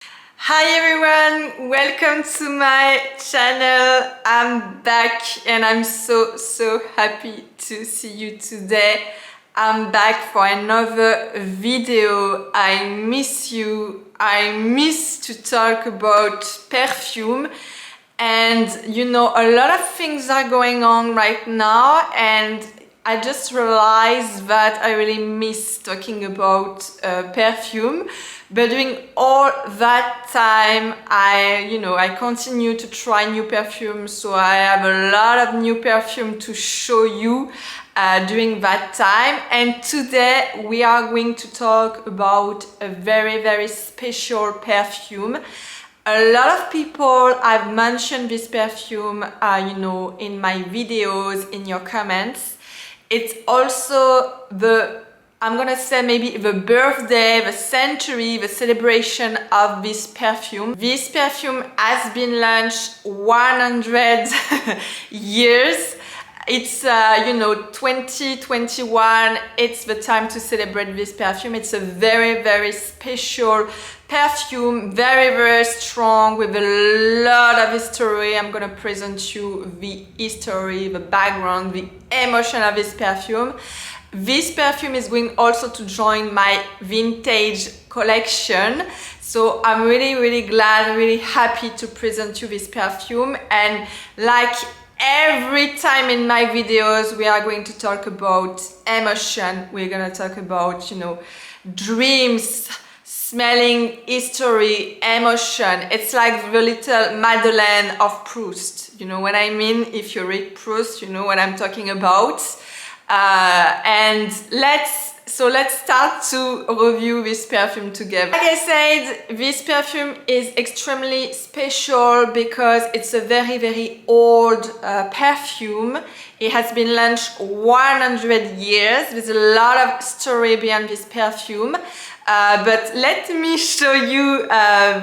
Hi everyone, welcome to my channel. I'm back and I'm so happy to see you today. I'm back for another video. I miss you. I miss to talk about perfume. And you know, a lot of things are going on right now, and I just realized that I really miss talking about perfume. But during all that time, I continue to try new perfumes, so I have a lot of new perfume to show you during that time. And today we are going to talk about a very special perfume. A lot of people have mentioned this perfume, in my videos, in your comments. It's also I'm gonna say maybe the birthday, the century, the celebration of this perfume. This perfume has been launched 100 years. It's 2021. It's the time to celebrate this perfume. It's a very special perfume, very strong, with a lot of history. I'm gonna present you the history, the background, the emotion of this perfume. This perfume is going also to join my vintage collection, so I'm really glad, really happy to present you this perfume. And like every time in my videos, we are going to talk about emotion. We're gonna talk about, dreams, smelling, history, emotion. It's like the little Madeleine of Proust. You know what I mean? If you read Proust, you know what I'm talking about. And let's start to review this perfume together. Like I said, this perfume is extremely special because it's a very old perfume. It has been launched 100 years. There's a lot of story behind this perfume. But let me show you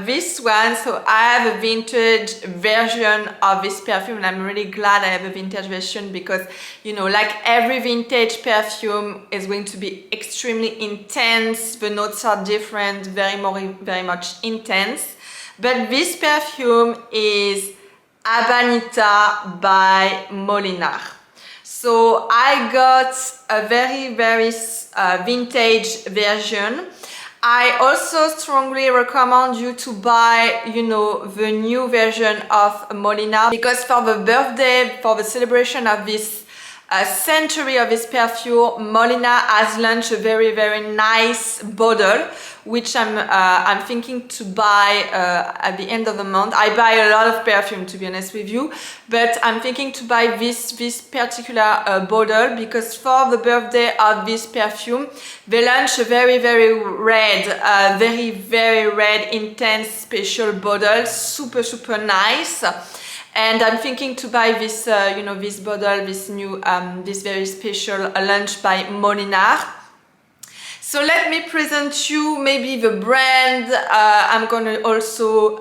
this one. So I have a vintage version of this perfume, and I'm really glad I have a vintage version because, like every vintage perfume is going to be extremely intense. The notes are different, very much intense. But this perfume is Habanita by Molinard. So I got a very vintage version. I also strongly recommend you to buy, the new version of Molinard, because for the birthday, for the celebration of this century of this perfume, Molinard has launched a very nice bottle, which I'm thinking to buy at the end of the month. I buy a lot of perfume, to be honest with you, but I'm thinking to buy this particular bottle because for the birthday of this perfume, they launched a very red, very red, intense, special bottle, super nice. And I'm thinking to buy this, this bottle, this new, this very special launch by Molinard. So let me present you maybe the brand. I'm gonna also,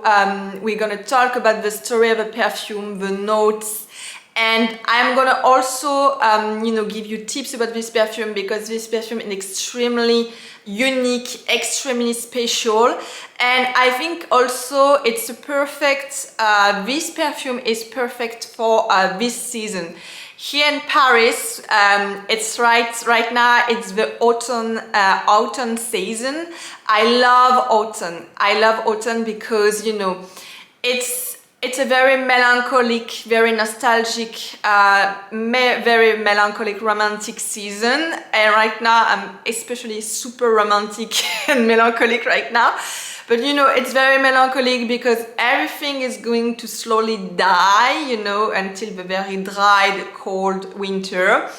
we're gonna talk about the story of the perfume, the notes, and I'm gonna also, give you tips about this perfume because this perfume is extremely unique, extremely special. And I think also it's a perfect, this perfume is perfect for this season. Here in Paris, it's right now, it's the autumn season. I love autumn because, it's a very melancholic, very nostalgic, very melancholic, romantic season. And right now, I'm especially super romantic and melancholic right now. But it's very melancholic because everything is going to slowly die, until the very dry, cold winter.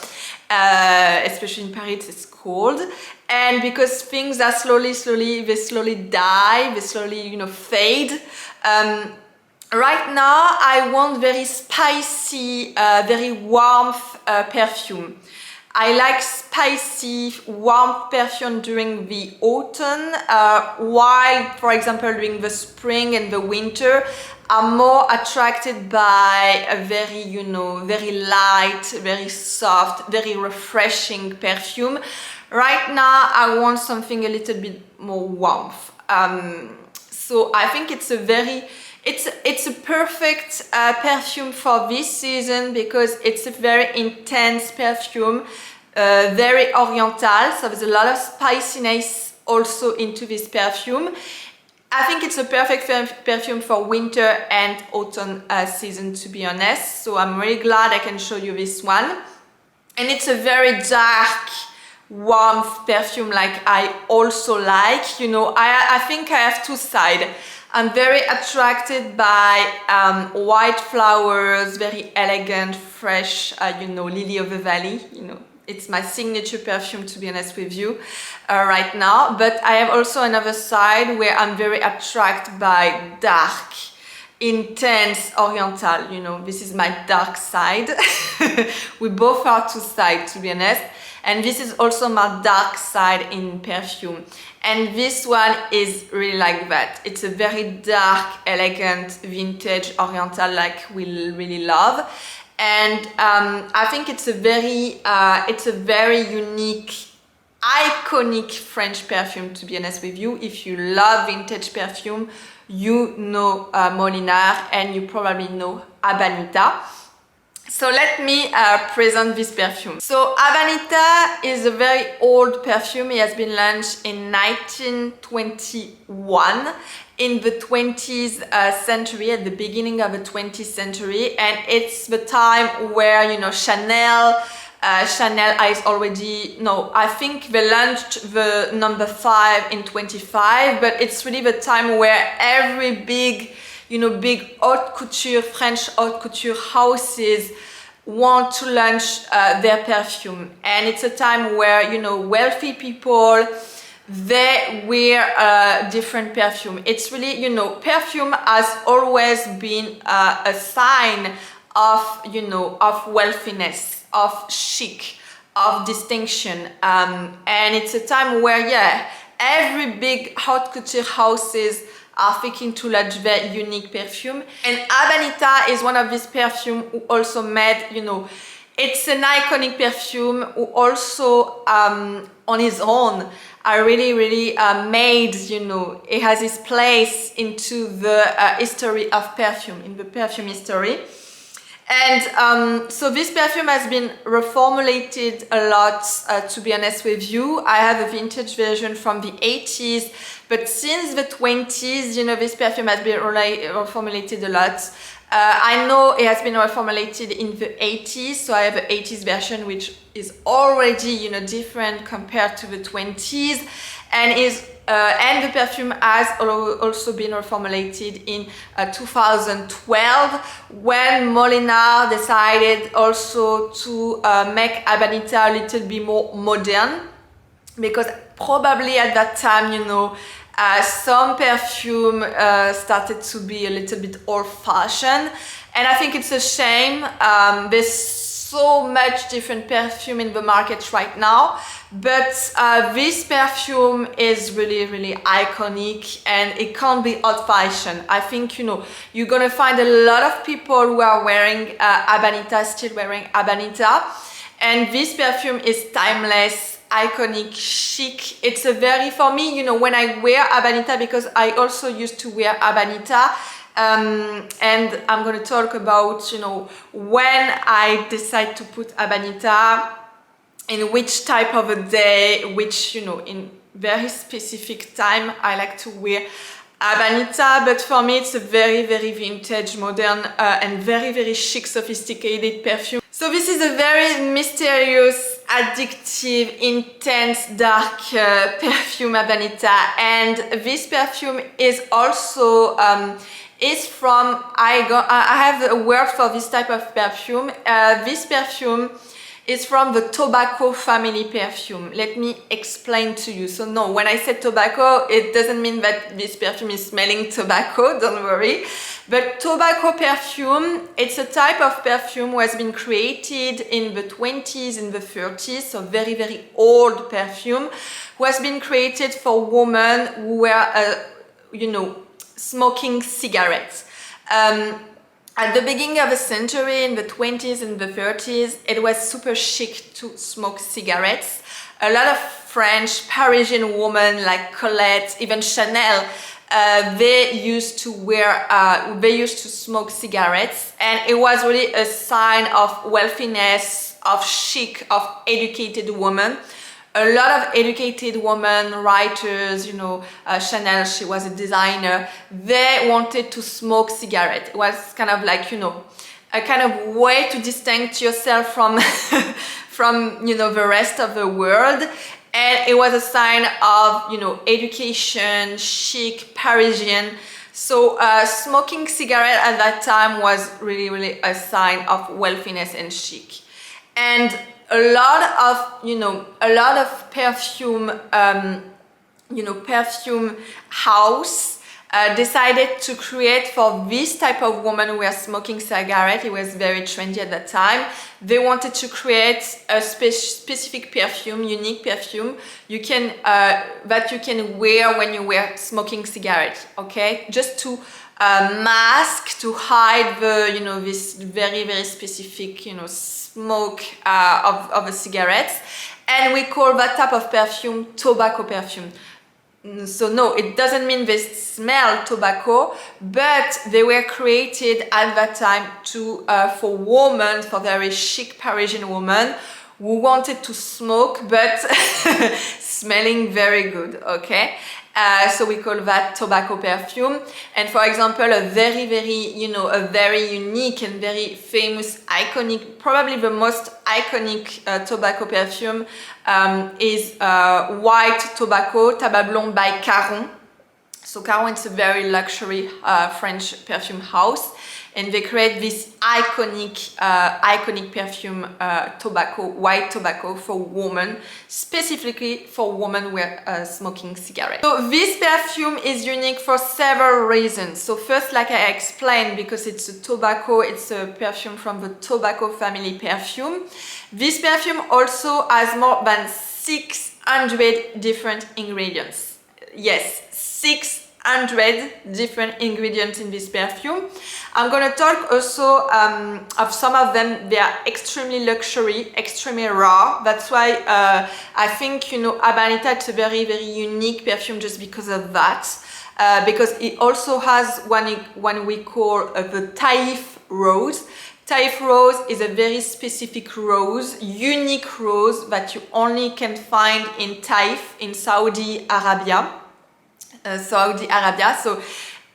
Especially in Paris, it's cold. And because things are slowly die, they slowly, fade. Right now, I want very spicy, very warm perfume. I like spicy, warm perfume during the autumn, while, for example, during the spring and the winter, I'm more attracted by a very, very light, very soft, very refreshing perfume. Right now, I want something a little bit more warmth. So I think it's a perfect perfume for this season because it's a very intense perfume, very oriental, so there's a lot of spiciness also into this perfume. I think it's a perfect perfume for winter and autumn season, to be honest. So I'm really glad I can show you this one. And it's a very dark, warmth perfume like I also like. You know, I think I have two sides. I'm very attracted by white flowers, very elegant, fresh, you know, lily of the valley, you know. It's my signature perfume, to be honest with you, right now. But I have also another side where I'm very attracted by dark, intense oriental, you know. This is my dark side. We both are two sides, to be honest. And this is also my dark side in perfume. And this one is really like that. It's a very dark, elegant, vintage oriental like we really love. And I think it's a very unique, iconic French perfume, to be honest with you. If you love vintage perfume, you know Molinard and you probably know Habanita. So let me present this perfume. So Habanita is a very old perfume. It has been launched in 1921 in the 20th century, at the beginning of the 20th century. And it's the time where, you know, Chanel is already, no, I think they launched the number 5 in 25, but it's really the time where every big, you know, big haute couture, French haute couture houses want to launch their perfume. And it's a time where, you know, wealthy people, they wear different perfume. It's really, you know, perfume has always been a sign of, you know, of wealthiness, of chic, of distinction. And it's a time where, yeah, every big haute couture houses are thinking to launch their unique perfume. And Habanita is one of these perfume who also made, you know, it's an iconic perfume who also on his own really made, you know, it has its place into the history of perfume, in the perfume history. And so this perfume has been reformulated a lot, to be honest with you. I have a vintage version from the 80s, but since the 20s, you know, this perfume has been reformulated a lot. I know it has been reformulated in the 80s, so I have an 80s version which is already, you know, different compared to the 20s, and the perfume has also been reformulated in 2012 when Molinard decided also to make Habanita a little bit more modern, because probably at that time, you know, some perfume started to be a little bit old-fashioned, and I think it's a shame. There's so much different perfume in the market right now, but this perfume is really iconic and it can't be old-fashioned. I think, you know, you're gonna find a lot of people who are wearing Habanita, still wearing Habanita, and this perfume is timeless, iconic, chic. It's a very, for me, you know, when I wear Habanita, because I also used to wear Habanita, and I'm going to talk about, you know, when I decide to put Habanita, in which type of a day, which, you know, in very specific time I like to wear Habanita. But for me it's a very vintage, modern, and very chic, sophisticated perfume. So this is a very mysterious, addictive, intense, dark perfume, Habanita. And this perfume is also is from, I have a word for this type of perfume. This perfume is from the tobacco family perfume. Let me explain to you. So no, when I said tobacco, it doesn't mean that this perfume is smelling tobacco, don't worry. But tobacco perfume, it's a type of perfume who has been created in the 20s and the 30s, so very old perfume, who has been created for women who were, you know, smoking cigarettes. At the beginning of the century, in the 20s and the 30s, it was super chic to smoke cigarettes. A lot of French, Parisian women like Colette, even Chanel, they used to wear, they used to smoke cigarettes, and it was really a sign of wealthiness, of chic, of educated women. A lot of educated women, writers, you know, Chanel, she was a designer, they wanted to smoke cigarettes. It was kind of like, you know, a kind of way to distinct yourself from, from, you know, the rest of the world. And it was a sign of, you know, education, chic, Parisian. So smoking cigarette at that time was really, really a sign of wealthiness and chic. And a lot of, you know, a lot of perfume, you know, perfume house decided to create for this type of woman who were smoking cigarette. It was very trendy at that time. They wanted to create a specific perfume, unique perfume you can that you can wear when you were smoking cigarette. Okay, just to mask, to hide the, you know, this very, very specific, you know, smoke of the cigarettes. And we call that type of perfume tobacco perfume. So no, it doesn't mean they smell tobacco, but they were created at that time to for women, for very chic Parisian women who wanted to smoke but smelling very good. Okay, so we call that tobacco perfume. And for example, a very, very, you know, a very unique and very famous, iconic, probably the most iconic tobacco perfume is white tobacco, Tabac Blonde by Caron. So Caron is a very luxury French perfume house, and they create this iconic perfume tobacco, white tobacco for women, specifically for women who are smoking cigarettes. So this perfume is unique for several reasons. So first, like I explained, because it's a tobacco, it's a perfume from the tobacco family perfume. This perfume also has more than 600 different ingredients. Yes, 600 different ingredients in this perfume. I'm gonna talk also of some of them. They are extremely luxury, extremely rare. That's why I think, you know, Habanita is a very, very unique perfume just because of that. Because it also has one we call the Taif rose. Taif rose is a very specific rose, unique rose that you only can find in Taif in Saudi Arabia. So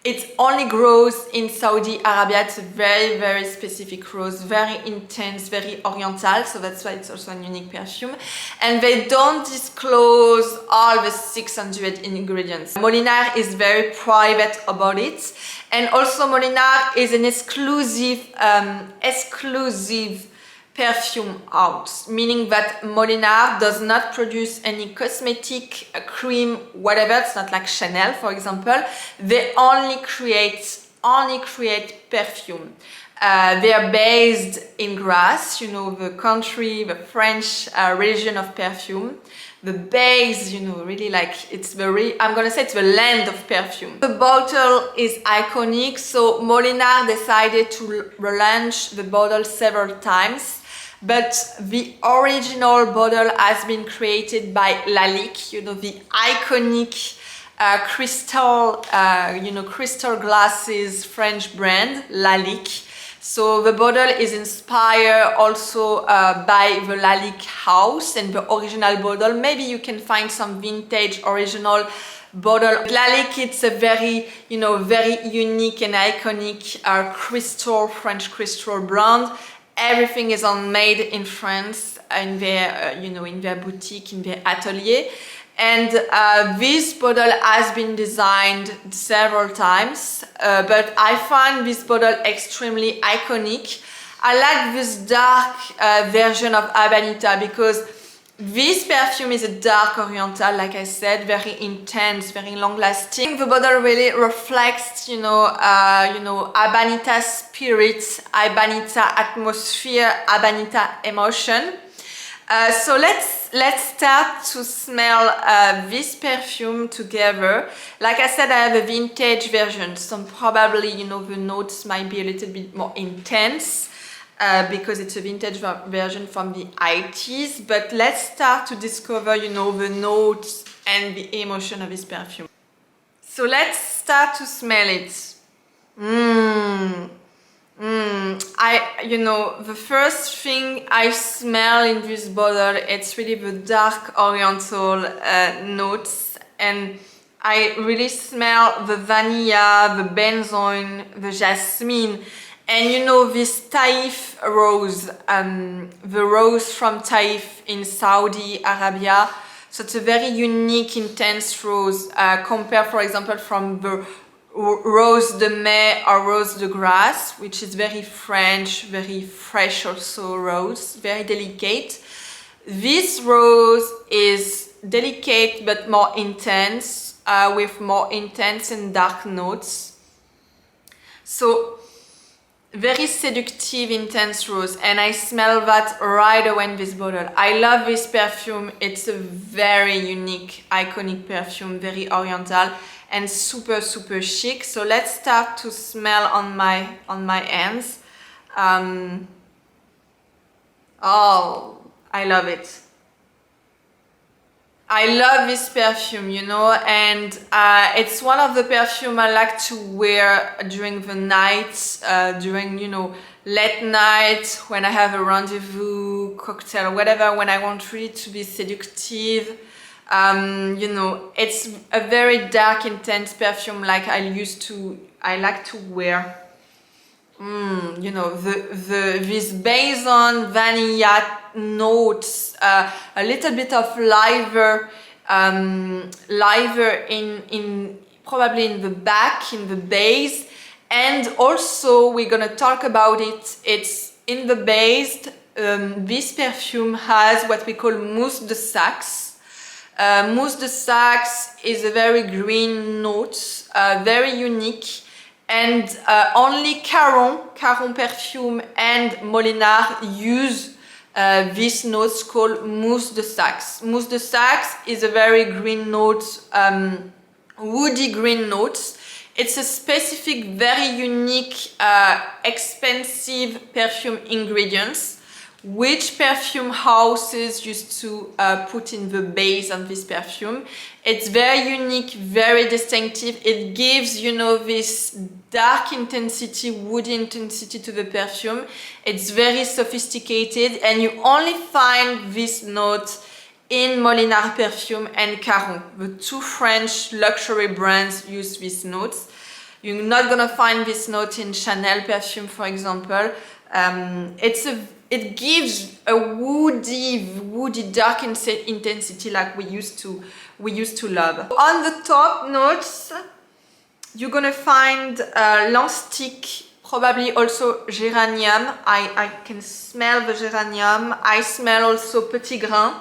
it only grows in Saudi Arabia. It's a very, very specific rose, very intense, very oriental, so that's why it's also a unique perfume. And they don't disclose all the 600 ingredients. Molinard is very private about it, and also Molinard is an exclusive perfume house, meaning that Molinard does not produce any cosmetic, cream, whatever. It's not like Chanel, for example. They only create perfume. They are based in Grasse, you know, the country, the French region of perfume. The base, you know, really like, it's very, I'm gonna say it's the land of perfume. The bottle is iconic, so Molinard decided to relaunch the bottle several times. But the original bottle has been created by Lalique, you know, the iconic crystal, you know, crystal glasses French brand, Lalique. So the bottle is inspired also by the Lalique house and the original bottle. Maybe you can find some vintage original bottle. Lalique, it's a very, you know, very unique and iconic crystal, French crystal brand. Everything is made in France, in their, you know, in their boutique, in their atelier. And this bottle has been designed several times, but I find this bottle extremely iconic. I like this dark version of Habanita because this perfume is a dark oriental, like I said, very intense, very long-lasting. The bottle really reflects, you know, Habanita spirit, Habanita atmosphere, Habanita emotion. So let's start to smell this perfume together. Like I said, I have a vintage version, so probably, you know, the notes might be a little bit more intense. Because it's a vintage version from the 80s, but let's start to discover, you know, the notes and the emotion of this perfume. So So let's start to smell it. You know, the first thing I smell in this bottle, it's really the dark oriental notes, and I really smell the vanilla, the benzoin, the jasmine, and you know, this Taif rose, the rose from Taif in Saudi Arabia. So it's a very unique, intense rose, compared, for example, from the rose de mai or rose de grasse, which is very French, very fresh also rose, very delicate. This rose is delicate but more intense, with more intense and dark notes. So very seductive, intense rose, and I smell that right away in this bottle. I love this perfume. It's a very unique, iconic perfume, very oriental and super chic. So let's start to smell on my hands. Oh, I love it. I love this perfume, you know, and it's one of the perfume I like to wear during the night, during, you know, late night, when I have a rendezvous, cocktail, whatever, when I want really to be seductive. You know, it's a very dark, intense perfume like I like to wear. You know, this benzoin vanilla notes, a little bit of liver in probably in the back, in the base, and also we're gonna talk about it. It's in the base. This perfume has what we call mousse de Saxe. Mousse de Saxe is a very green note, very unique. And only Caron Perfume and Molinard use these notes called mousse de Saxe. Mousse de Saxe is a very green note, woody green note. It's a specific, very unique, expensive perfume ingredients, which perfume houses used to put in the base of this perfume. It's very unique, very distinctive. It gives, you know, this dark intensity, woody intensity to the perfume. It's very sophisticated, and you only find this note in Molinard Perfume and Caron. The two French luxury brands use these notes. You're not gonna find this note in Chanel Perfume, for example. It gives a woody dark intensity like we used to love. On the top notes, you're gonna find Lanstic, probably also geranium. I can smell the geranium. I smell also petit grain.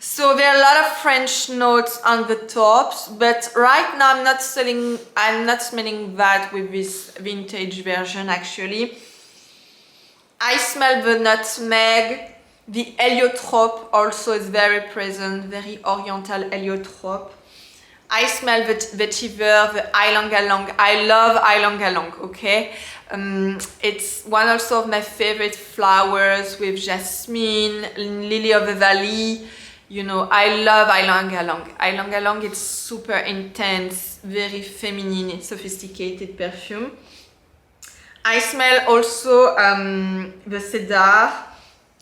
So there are a lot of French notes on the tops, but right now I'm not smelling that with this vintage version actually. I smell the nutmeg, the heliotrope also is very present, very oriental heliotrope. I smell the vetiver, the ylang-ylang. I love ylang-ylang, okay? It's one also of my favorite flowers with jasmine, lily of the valley. You know, I love ylang-ylang. Ylang-ylang, it's super intense, very feminine, sophisticated perfume. I smell also the cedar,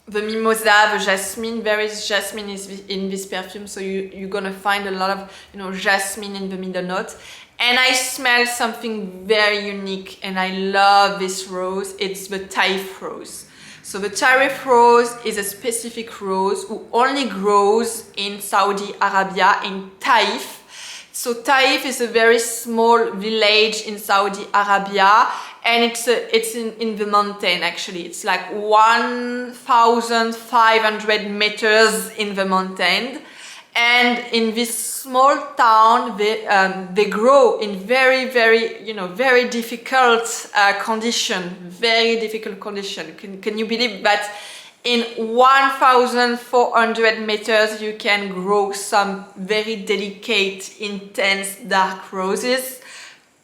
the mimosa, the jasmine. There is jasmine in this perfume, so you're gonna find a lot of, you know, jasmine in the middle note. And I smell something very unique, and I love this rose. It's the Taif rose. So the Taif rose is a specific rose who only grows in Saudi Arabia, in Taif. So Taif is a very small village in Saudi Arabia, and it's in the mountain actually. It's like 1,500 meters in the mountain, and in this small town they grow in very difficult condition. Very difficult condition. Can you believe that? In 1,400 meters you can grow some very delicate, intense, dark roses.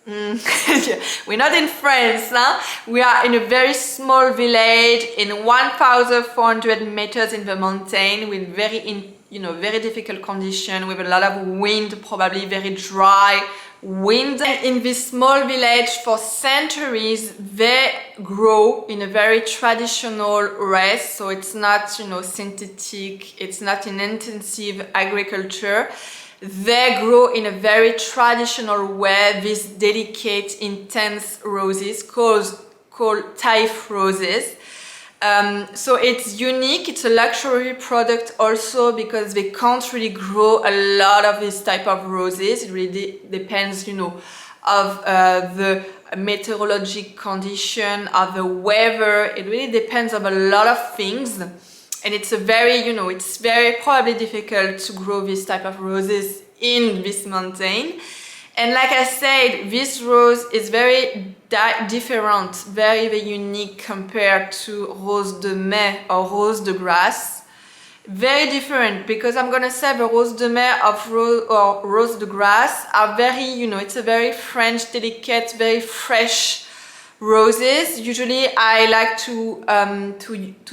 We're not in France, huh? We are in a very small village in 1,400 meters in the mountain with very difficult condition, with a lot of wind, probably very dry, wind. In this small village for centuries, they grow in a very traditional way, so it's not, you know, synthetic, it's not in intensive agriculture. They grow in a very traditional way these delicate, intense roses called Taif roses. So it's unique, it's a luxury product also because they can't really grow a lot of this type of roses. It really depends, you know, of the meteorologic condition, of the weather. It really depends on a lot of things. And it's a very, you know, it's very probably difficult to grow this type of roses in this mountain. And like I said, this rose is very different, very unique compared to Rose de Mai or Rose de Grasse. Very different because I'm gonna say the Rose de Mai or Rose de Grasse are very, you know, it's a very French, delicate, very fresh roses. Usually I like to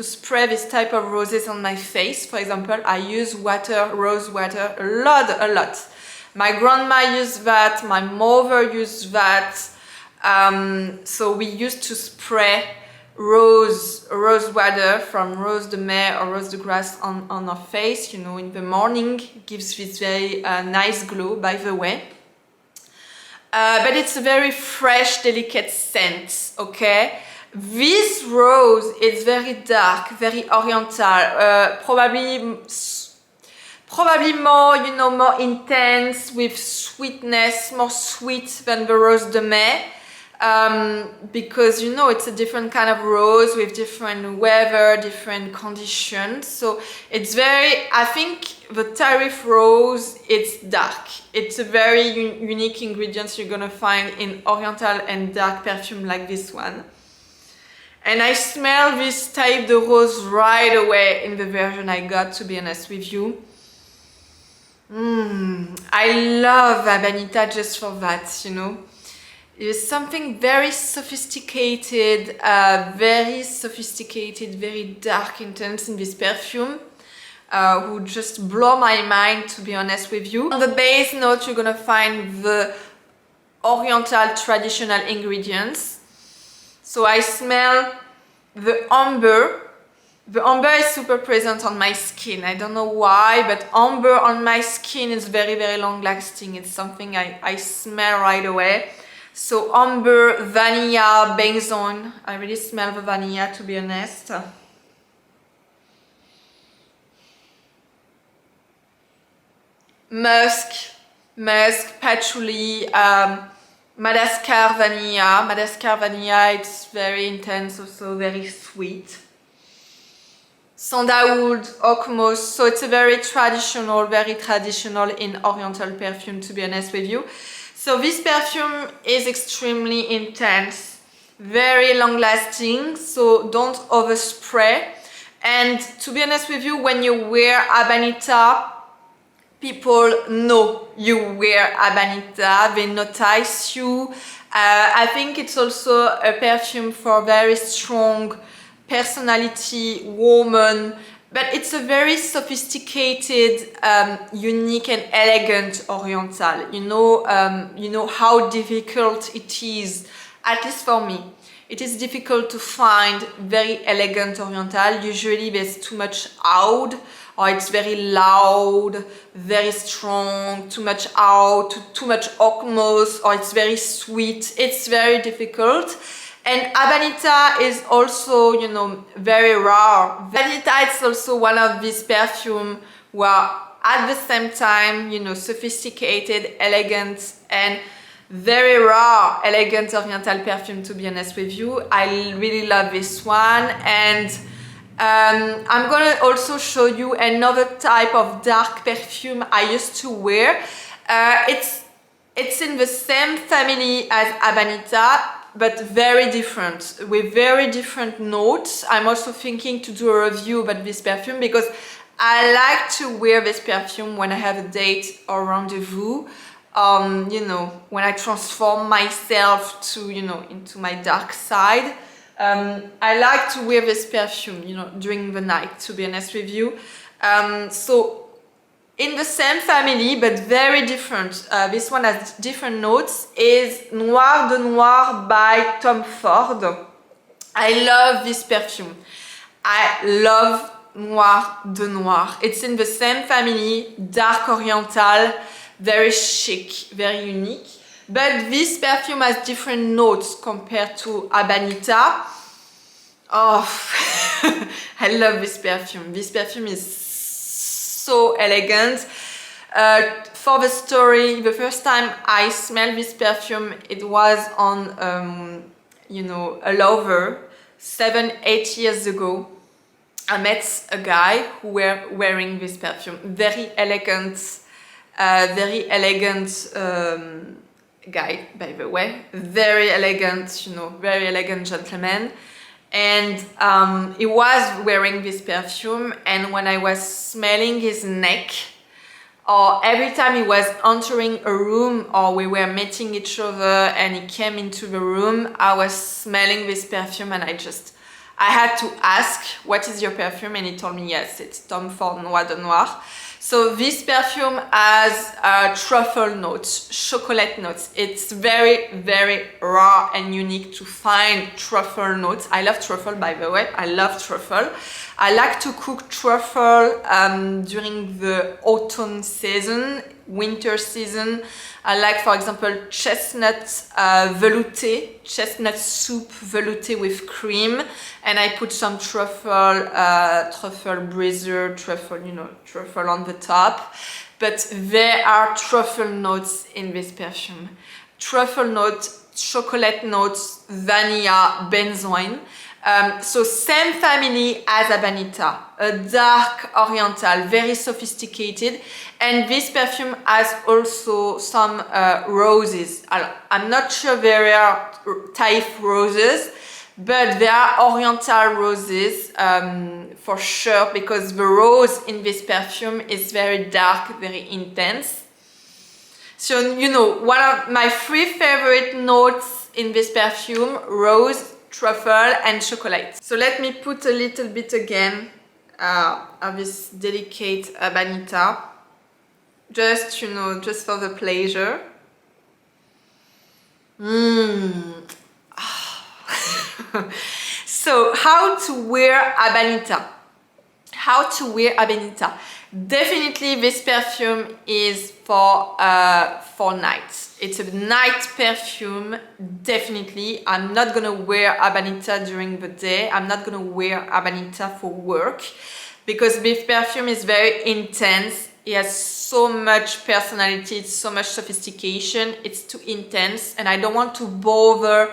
spray this type of roses on my face. For example, I use rose water a lot. My grandma used that, my mother used that. So we used to spray rose water from Rose de Mai or Rose de Grasse on our face, you know, in the morning. It gives this very nice glow, by the way. But it's a very fresh, delicate scent, okay? This rose is very dark, very oriental, probably more, you know, more intense with sweetness, more sweet than the Rose de Mai. Because, you know, it's a different kind of rose with different weather, different conditions. So it's very, I think the Taif rose, it's dark. It's a very unique ingredient you're gonna find in oriental and dark perfume like this one. And I smell this type de rose right away in the version I got, to be honest with you. I love Habanita just for that, you know. It's something very sophisticated, very dark, intense in this perfume. Who just blow my mind, to be honest with you. On the base note, you're gonna find the oriental traditional ingredients. So I smell the amber. The amber is super present on my skin. I don't know why, but amber on my skin is very long lasting. It's something I smell right away. So amber, vanilla, benzoin. I really smell the vanilla, to be honest. Musk, patchouli, Madagascar vanilla. Madagascar vanilla, it's very intense, also very sweet. Sandalwood, oak moss, so it's a very traditional in oriental perfume, to be honest with you. So this perfume is extremely intense, very long lasting, so don't overspray. And to be honest with you, when you wear Habanita, people know you wear Habanita, they notice you. I think it's also a perfume for very strong personality woman, but it's a very sophisticated, unique and elegant oriental. You know how difficult it is, at least for me. It is difficult to find very elegant oriental. Usually there's too much oud, or it's very loud, very strong, too much oud, too much oak moss, or it's very sweet. It's very difficult. And Habanita is also, you know, very rare. Habanita is also one of these perfumes who are at the same time, you know, sophisticated, elegant, and very rare, elegant oriental perfume, to be honest with you. I really love this one. And I'm gonna also show you another type of dark perfume I used to wear. It's in the same family as Habanita, but very different, with very different notes. I'm also thinking to do a review about this perfume because I like to wear this perfume when I have a date or rendezvous. You know, when I transform myself to, you know, into my dark side. I like to wear this perfume, you know, during the night, to be honest with you. So in the same family but very different. This one has different notes, is Noir de Noir by Tom Ford. I love this perfume. I love Noir de Noir. It's in the same family, dark oriental, very chic, very unique. But this perfume has different notes compared to Habanita. Oh, I love this perfume. This perfume is so elegant. For the story, the first time I smelled this perfume, it was on, you know, a lover 7-8 years ago. I met a guy who were wearing this perfume. Very elegant guy, by the way. Very elegant, you know, very elegant gentleman. And he was wearing this perfume, and when I was smelling his neck, or every time he was entering a room or we were meeting each other and he came into the room, I was smelling this perfume, and I had to ask, what is your perfume? And he told me, yes, it's Tom Ford Noir de Noir. So this perfume has truffle notes, chocolate notes. It's very, very rare and unique to find truffle notes. I love truffle, by the way. I love truffle. I like to cook truffle during the autumn season, winter season. I like, for example, chestnut velouté, chestnut soup velouté with cream, and I put some truffle brazier, truffle, you know, truffle on the top. But there are truffle notes in this perfume. Truffle notes, chocolate notes, vanilla, benzoin. So same family as Habanita, a dark oriental, very sophisticated, and this perfume has also some roses. I'm not sure there are type roses, but there are oriental roses for sure, because the rose in this perfume is very dark, very intense. So, you know, one of my 3 favorite notes in this perfume: rose, truffle and chocolate. So let me put a little bit again of this delicate Habanita, just, you know, just for the pleasure. So how to wear Habanita? How to wear Habanita? Definitely this perfume is for night. It's a night perfume, definitely. I'm not gonna wear Habanita during the day. I'm not gonna wear Habanita for work, because this perfume is very intense. It has so much personality, it's so much sophistication, it's too intense, and I don't want to bother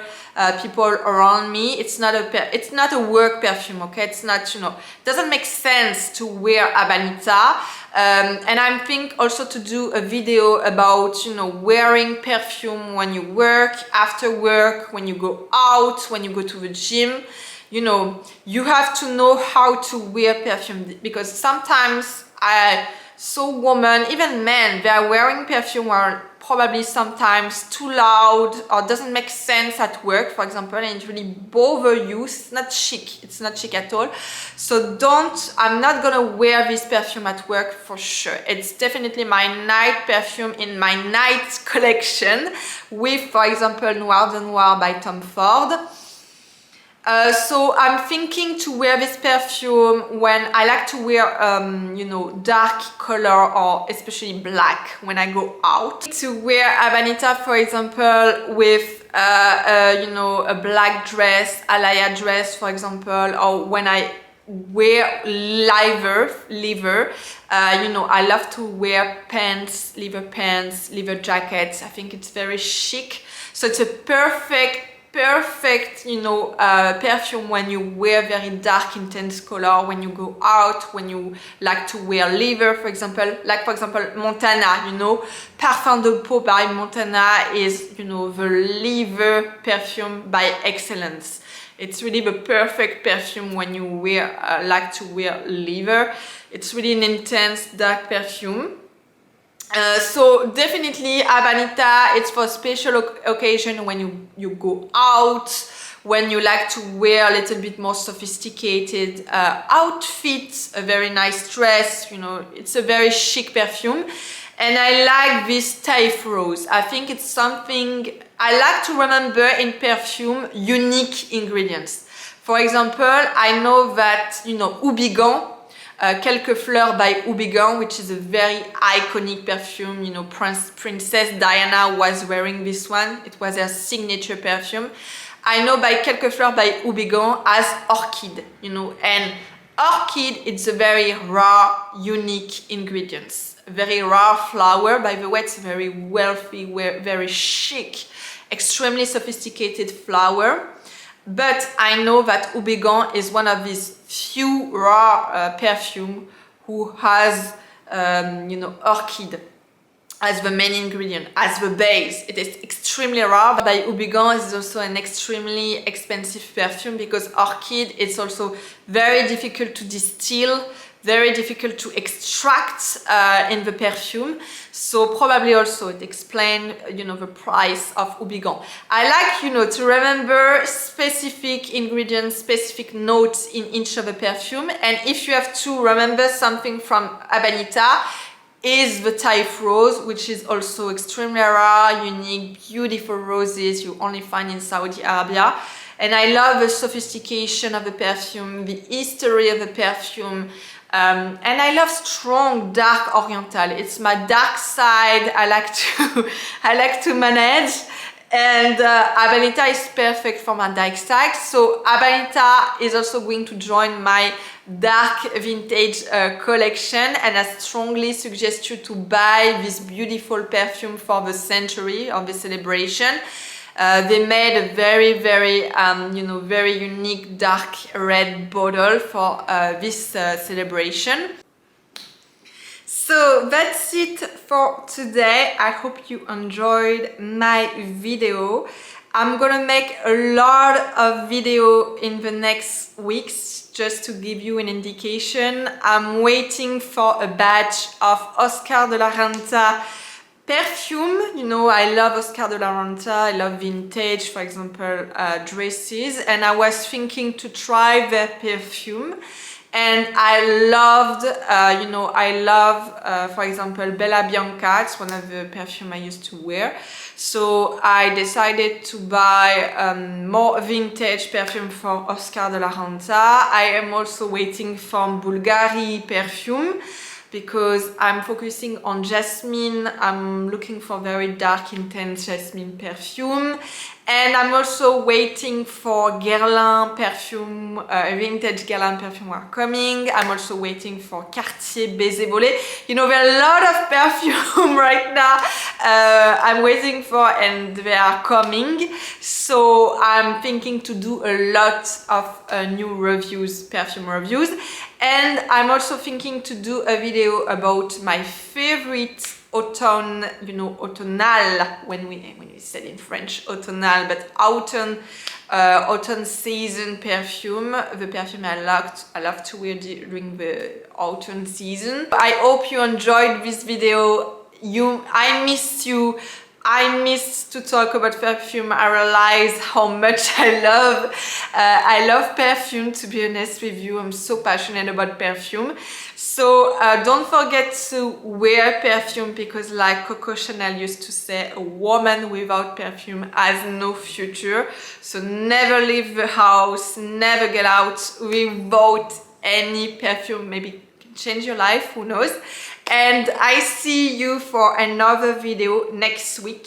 people around me. It's not a work perfume, okay? It's not, you know, doesn't make sense to wear Habanita. And I'm thinking also to do a video about, you know, wearing perfume when you work, after work, when you go out, when you go to the gym. You know, you have to know how to wear perfume, because sometimes I saw women, even men, they are wearing perfume where probably sometimes too loud or doesn't make sense at work, for example, and it really bother you. It's not chic. It's not chic at all. So I'm not gonna wear this perfume at work for sure. It's definitely my night perfume in my night collection with, for example, Noir de Noir by Tom Ford. So I'm thinking to wear this perfume when I like to wear, you know, dark color, or especially black when I go out. To wear Habanita, for example, with, you know, a black dress, alaya dress, for example, or when I wear leather, you know, I love to wear pants, leather jackets. I think it's very chic. So it's a perfect, you know, perfume when you wear very dark, intense color, when you go out, when you like to wear leather, for example, like for example Montana, you know, Parfum de Peau by Montana is, you know, the leather perfume by excellence. It's really the perfect perfume when you wear, like to wear leather. It's really an intense dark perfume. So definitely Habanita, it's for special occasion when you go out, when you like to wear a little bit more sophisticated outfit, a very nice dress, you know, it's a very chic perfume. And I like this Taif Rose. I think it's something I like to remember in perfume, unique ingredients. For example, I know that, you know, Houbigant, Quelques Fleurs by Houbigant, which is a very iconic perfume. You know, Princess Diana was wearing this one. It was her signature perfume. I know by Quelques Fleurs by Houbigant as Orchid, you know, and Orchid, it's a very raw, unique ingredients. Very raw flower, by the way, it's a very wealthy, very chic, extremely sophisticated flower. But I know that Houbigant is one of these few raw perfume who has, you know, orchid as the main ingredient, as the base. It is extremely raw. By Houbigant is also an extremely expensive perfume because orchid is also very difficult to distill, very difficult to extract in the perfume. So probably also it explains, you know, the price of Houbigant. I like, you know, to remember specific ingredients, specific notes in each of the perfume. And if you have to remember something from Habanita, is the Taif Rose, which is also extremely rare, unique, beautiful roses you only find in Saudi Arabia. And I love the sophistication of the perfume, the history of the perfume. And I love strong dark oriental. It's my dark side. I like to manage, and Habanita is perfect for my dark side. So Habanita is also going to join my dark vintage collection, and I strongly suggest you to buy this beautiful perfume for the century of the celebration. They made a very, you know, very unique dark red bottle for this celebration. So that's it for today. I hope you enjoyed my video. I'm gonna make a lot of video in the next weeks just to give you an indication. I'm waiting for a batch of Oscar de la Renta perfume. You know, I love Oscar de la Renta, I love vintage, for example, dresses, and I was thinking to try their perfume. And I loved, you know, I love, for example, Bella Bianca. It's one of the perfume I used to wear. So I decided to buy more vintage perfume for Oscar de la Renta. I am also waiting for Bulgari perfume, because I'm focusing on jasmine. I'm looking for very dark, intense jasmine perfume. And I'm also waiting for Guerlain perfume, vintage Guerlain perfume are coming. I'm also waiting for Cartier Baiser Volé. You know, there are a lot of perfume right now I'm waiting for, and they are coming. So I'm thinking to do a lot of new reviews, perfume reviews. And I'm also thinking to do a video about my favorite autumn, you know, autumnal, when we said in French autumnal, but autumn season perfume, the perfume I love to wear during the autumn season. I hope you enjoyed this video. I missed you. I missed to talk about perfume. I realized how much I love perfume, to be honest with you. I'm so passionate about perfume. So don't forget to wear perfume, because like Coco Chanel used to say, a woman without perfume has no future. So never leave the house, never get out without any perfume. Maybe change your life, who knows. And I see you for another video next week.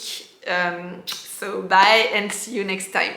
So bye and see you next time.